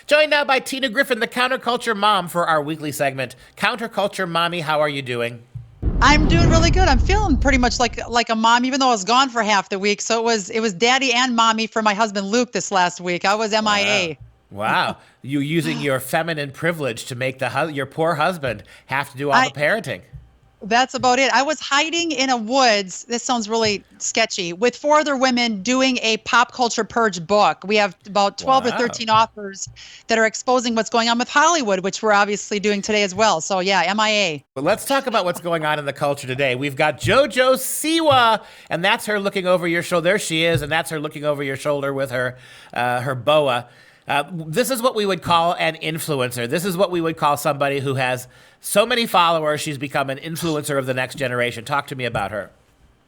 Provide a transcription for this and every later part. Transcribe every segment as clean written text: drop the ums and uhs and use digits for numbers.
Joined now by Tina Griffin, the counterculture mom, for our weekly segment. Counterculture mommy, how are you doing? I'm doing really good. I'm feeling pretty much like a mom, even though I was gone for half the week. So it was daddy and mommy for my husband Luke this last week. I was Wow. MIA. Wow. You using your feminine privilege to make your poor husband have to do all the I parenting. That's about it. I was hiding in a woods. This sounds really sketchy. With four other women doing a pop culture purge book. We have about 12 or Wow. 13 authors that are exposing what's going on with Hollywood, which we're obviously doing today as well. So yeah, MIA. But let's talk about what's going on in the culture today. We've got JoJo Siwa, and that's her looking over your shoulder. There she is, and that's her looking over your shoulder with her boa. This is what we would call an influencer. This is what we would call somebody who has so many followers, she's become an influencer of the next generation. Talk to me about her.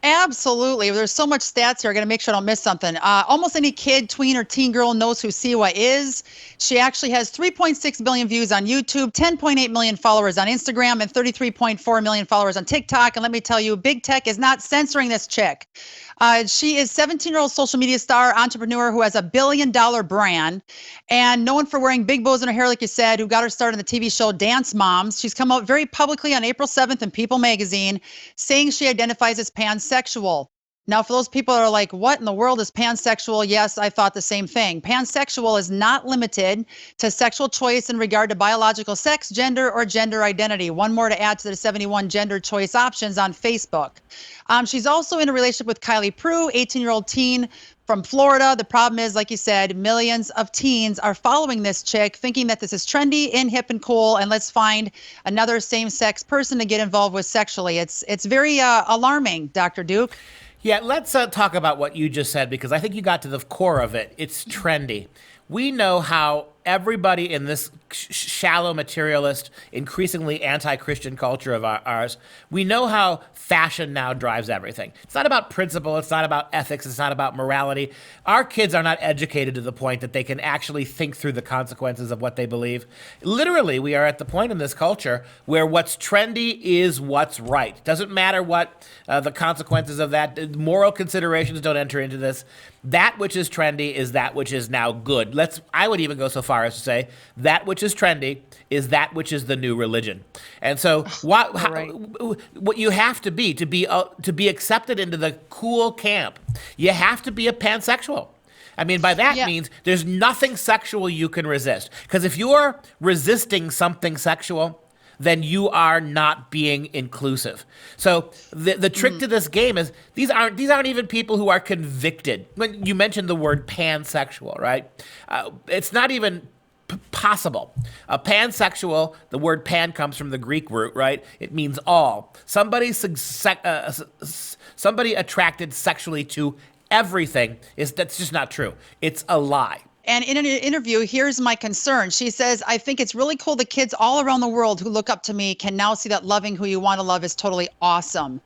Absolutely. There's so much stats here. I got to make sure I don't miss something. Almost any kid, tween, or teen girl knows who Siwa is. She actually has 3.6 billion views on YouTube, 10.8 million followers on Instagram, and 33.4 million followers on TikTok. And let me tell you, big tech is not censoring this chick. She is 17-year-old social media star entrepreneur who has a $1 billion brand and known for wearing big bows in her hair, like you said, who got her started in the TV show Dance Moms. She's come out very publicly on April 7th in People magazine saying she identifies as pansexual. Now, for those people that are like, what in the world is pansexual? Yes, I thought the same thing. Pansexual is not limited to sexual choice in regard to biological sex, gender, or gender identity. One more to add to the 71 gender choice options on Facebook. She's also in a relationship with Kylie Prue, 18-year-old teen from Florida. The problem is, like you said, millions of teens are following this chick, thinking that this is trendy and hip and cool, and let's find another same-sex person to get involved with sexually. It's very alarming, Dr. Duke. Yeah, let's talk about what you just said, because I think you got to the core of it. It's trendy. We know how everybody in this shallow materialist, increasingly anti-Christian culture of ours, we know how fashion now drives everything. It's not about principle. It's not about ethics. It's not about morality. Our kids are not educated to the point that they can actually think through the consequences of what they believe. Literally, we are at the point in this culture where what's trendy is what's right. Doesn't matter what the consequences of that. Moral considerations don't enter into this. That which is trendy is that which is now good. I would even go so far as to say that which is trendy is that which is the new religion. And so what you have to be accepted into the cool camp, you have to be a pansexual. I mean, by that means there's nothing sexual you can resist. Because if you're resisting something sexual, then you are not being inclusive. So the trick to this game is these aren't even people who are convicted. When you mentioned the word pansexual, right? It's not even possible. A pansexual, the word pan comes from the Greek root, right? It means all. Somebody attracted sexually to everything that's just not true. It's a lie. And in an interview, here's my concern. She says, I think it's really cool that kids all around the world who look up to me can now see that loving who you want to love is totally awesome.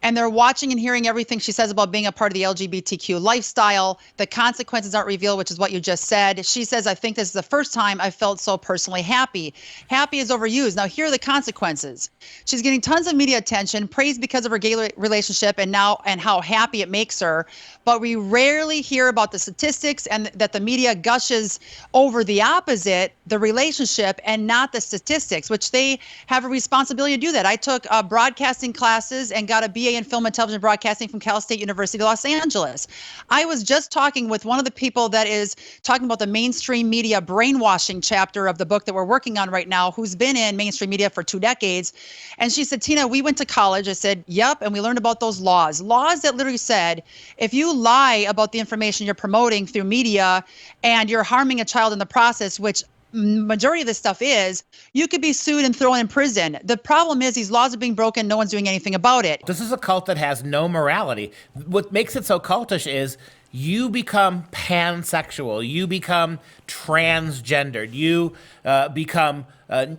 And they're watching and hearing everything she says about being a part of the LGBTQ lifestyle. The consequences aren't revealed, which is what you just said. She says, I think this is the first time I felt so personally happy. Happy is overused. Now, here are the consequences. She's getting tons of media attention, praised because of her gay relationship and how happy it makes her. But we rarely hear about the statistics and that the media gushes over the opposite, the relationship, and not the statistics, which they have a responsibility to do that. I took broadcasting classes and got a BA in film and television broadcasting from Cal State University, Los Angeles. I was just talking with one of the people that is talking about the mainstream media brainwashing chapter of the book that we're working on right now, who's been in mainstream media for 2 decades. And she said, Tina, we went to college. I said, yep. And we learned about those laws that literally said, if you lie about the information you're promoting through media and you're harming a child in the process, which majority of this stuff is, you could be sued and thrown in prison. The problem is these laws are being broken. No one's doing anything about it. This is a cult that has no morality. What makes it so cultish is you become pansexual, you become transgendered, you become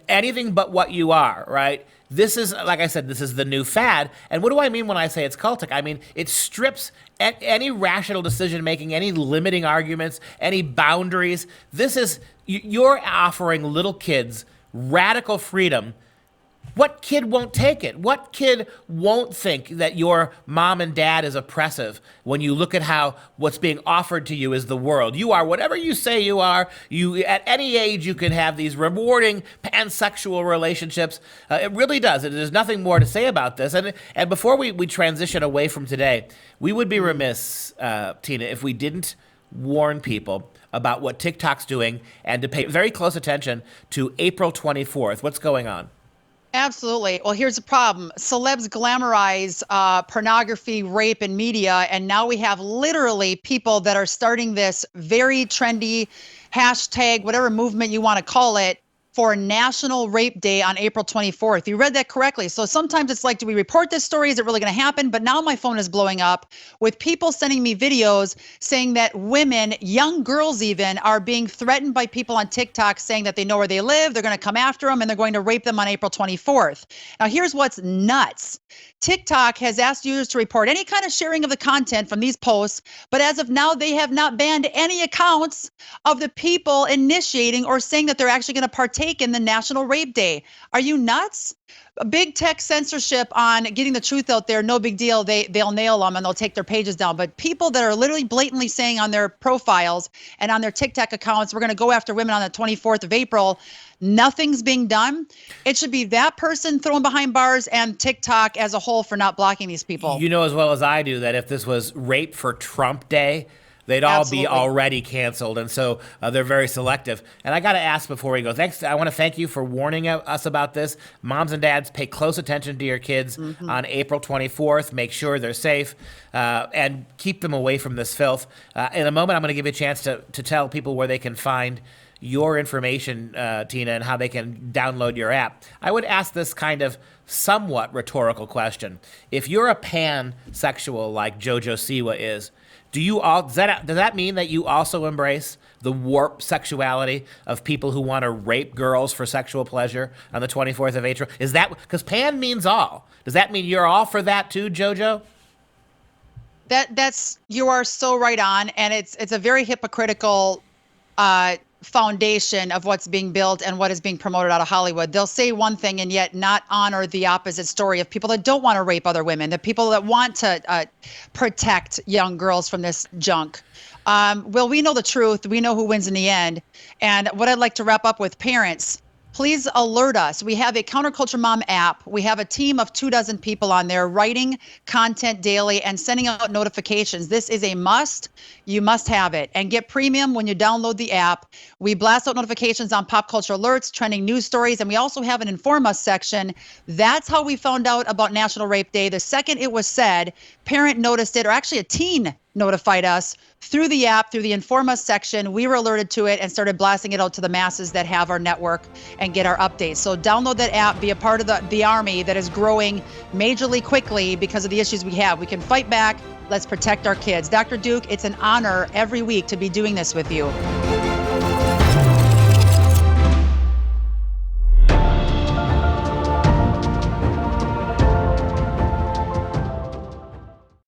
anything but what you are, right? This is, like I said, this is the new fad. And what do I mean when I say it's cultic? I mean, it strips any rational decision-making, any limiting arguments, any boundaries. This is, you're offering little kids radical freedom What kid won't take it? What kid won't think that your mom and dad is oppressive when you look at how what's being offered to you is the world? You are whatever you say you are. You, at any age, you can have these rewarding pansexual relationships. It really does. There's nothing more to say about this. And before we transition away from today, we would be remiss, Tina, if we didn't warn people about what TikTok's doing and to pay very close attention to April 24th. What's going on? Absolutely. Well, here's the problem. Celebs glamorize pornography, rape, and media. And now we have literally people that are starting this very trendy hashtag, whatever movement you want to call it, for National Rape Day on April 24th. You read that correctly. So sometimes it's like, do we report this story? Is it really going to happen? But now my phone is blowing up with people sending me videos saying that women, young girls even, are being threatened by people on TikTok saying that they know where they live, they're going to come after them, and they're going to rape them on April 24th. Now, here's what's nuts. TikTok has asked users to report any kind of sharing of the content from these posts, but as of now, they have not banned any accounts of the people initiating or saying that they're actually going to partake in the National Rape Day. Are you nuts? Big tech censorship on getting the truth out there, no big deal. They'll nail them and they'll take their pages down. But people that are literally blatantly saying on their profiles and on their TikTok accounts, we're going to go after women on the 24th of April, nothing's being done. It should be that person thrown behind bars and TikTok as a whole for not blocking these people. You know as well as I do that if this was Rape for Trump Day, they'd all Absolutely. be already canceled. And so they're very selective. And I got to ask before we go, thanks. I want to thank you for warning us about this. Moms and dads, pay close attention to your kids on April 24th. Make sure they're safe and keep them away from this filth. In a moment, I'm going to give you a chance to tell people where they can find your information, Tina, and how they can download your app. I would ask this kind of somewhat rhetorical question. If you're a pansexual like JoJo Siwa is, does that mean that you also embrace the warped sexuality of people who want to rape girls for sexual pleasure on the 24th of April? Is that because pan means all? Does that mean you're all for that too, JoJo? That's you are so right on, and it's a very hypocritical foundation of what's being built and what is being promoted out of Hollywood. They'll say one thing and yet not honor the opposite story of people that don't want to rape other women, the people that want to protect young girls from this junk. Well, we know the truth. We know who wins in the end. And what I'd like to wrap up with, parents, please alert us. We have a Counterculture Mom app. We have a team of 24 people on there writing content daily and sending out notifications. This is a must. You must have it. And get premium when you download the app. We blast out notifications on pop culture alerts, trending news stories, and we also have an Inform Us section. That's how we found out about National Rape Day. The second it was said, parent noticed it, or actually a teen notified us through the app, through the Inform Us section. We were alerted to it and started blasting it out to the masses that have our network and get our updates. So download that app, be a part of the army that is growing majorly quickly because of the issues we have. We can fight back. Let's protect our kids. Dr. Duke, it's an honor every week to be doing this with you.